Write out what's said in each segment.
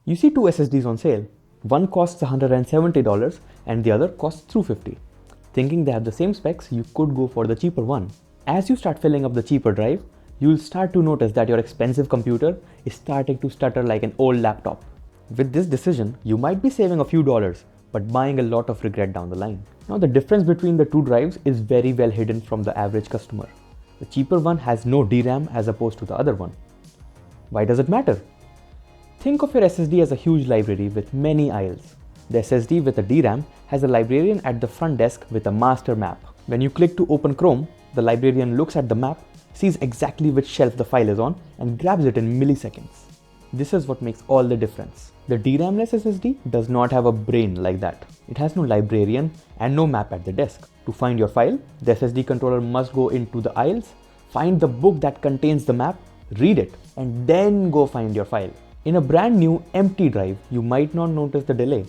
You see two SSDs on sale. One costs $170 and the other costs $250. Thinking they have the same specs, you could go for the cheaper one. As you start filling up the cheaper drive, you'll start to notice that your expensive computer is starting to stutter like an old laptop. With this decision, you might be saving a few dollars, but buying a lot of regret down the line. Now the difference between the two drives is very well hidden from the average customer. The cheaper one has no DRAM as opposed to the other one. Why does it matter? Think of your SSD as a huge library with many aisles. The SSD with a DRAM has a librarian at the front desk with a master map. When you click to open Chrome, the librarian looks at the map, sees exactly which shelf the file is on, and grabs it in milliseconds. This is what makes all the difference. The DRAM-less SSD does not have a brain like that. It has no librarian and no map at the desk. To find your file, the SSD controller must go into the aisles, find the book that contains the map, read it, and then go find your file. In a brand new empty drive, you might not notice the delay,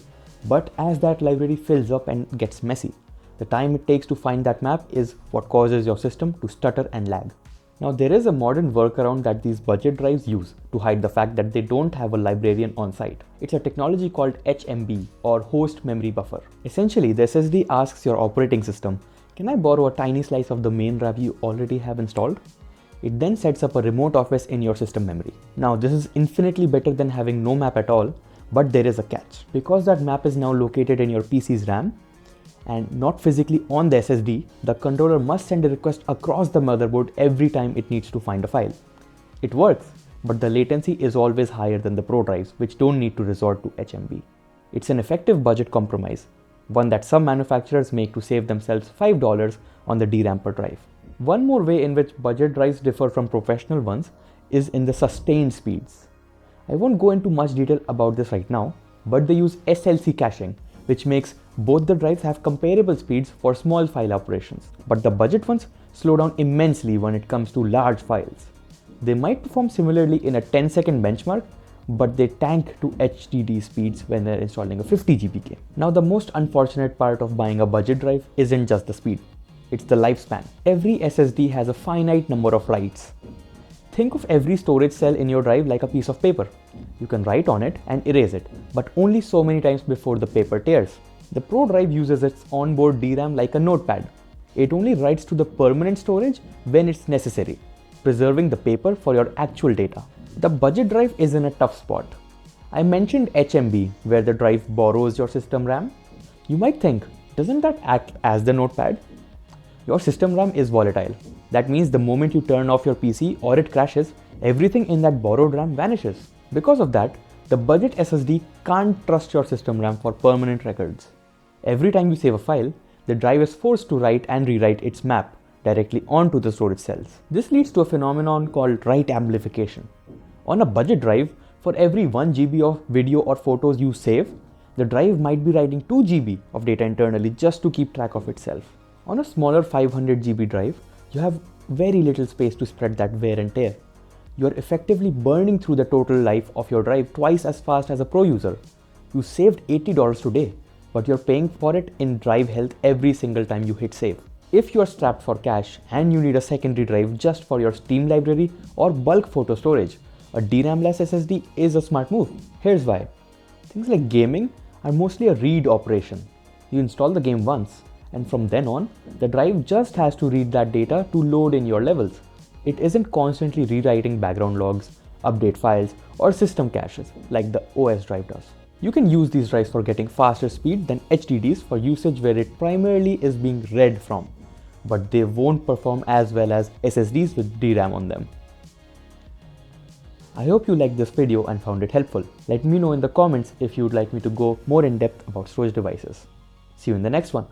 but as that library fills up and gets messy, the time it takes to find that map is what causes your system to stutter and lag. Now there is a modern workaround that these budget drives use to hide the fact that they don't have a librarian on site. It's a technology called HMB or host memory buffer. Essentially, the SSD asks your operating system, "Can I borrow a tiny slice of the main RAM you already have installed?" It then sets up a remote office in your system memory. Now this is infinitely better than having no map at all, but there is a catch. Because that map is now located in your PC's RAM, and not physically on the SSD, the controller must send a request across the motherboard every time it needs to find a file. It works, but the latency is always higher than the Pro drives, which don't need to resort to HMB. It's an effective budget compromise, one that some manufacturers make to save themselves $5 on the DRAM per drive. One more way in which budget drives differ from professional ones is in the sustained speeds. I won't go into much detail about this right now, but they use SLC caching, which makes both the drives have comparable speeds for small file operations. But the budget ones slow down immensely when it comes to large files. They might perform similarly in a 10-second benchmark, but they tank to HDD speeds when they're installing a 50 GB game. Now the most unfortunate part of buying a budget drive isn't just the speed, it's the lifespan. Every SSD has a finite number of writes. Think of every storage cell in your drive like a piece of paper. You can write on it and erase it, but only so many times before the paper tears. The Pro drive uses its onboard DRAM like a notepad. It only writes to the permanent storage when it's necessary, preserving the paper for your actual data. The budget drive is in a tough spot. I mentioned HMB, where the drive borrows your system RAM. You might think, doesn't that act as the notepad? Your system RAM is volatile. That means the moment you turn off your PC or it crashes, everything in that borrowed RAM vanishes. Because of that, the budget SSD can't trust your system RAM for permanent records. Every time you save a file, the drive is forced to write and rewrite its map directly onto the storage cells. This leads to a phenomenon called write amplification. On a budget drive, for every 1 GB of video or photos you save, the drive might be writing 2 GB of data internally just to keep track of itself. On a smaller 500 GB drive, you have very little space to spread that wear and tear. You are effectively burning through the total life of your drive twice as fast as a Pro user. You saved $80 today, but you're paying for it in drive health every single time you hit save. If you're strapped for cash and you need a secondary drive just for your Steam library or bulk photo storage, a DRAM-less SSD is a smart move. Here's why. Things like gaming are mostly a read operation. You install the game once, and from then on, the drive just has to read that data to load in your levels. It isn't constantly rewriting background logs, update files, or system caches like the OS drive does. You can use these drives for getting faster speed than HDDs for usage where it primarily is being read from, but they won't perform as well as SSDs with DRAM on them. I hope you liked this video and found it helpful. Let me know in the comments if you'd like me to go more in depth about storage devices. See you in the next one.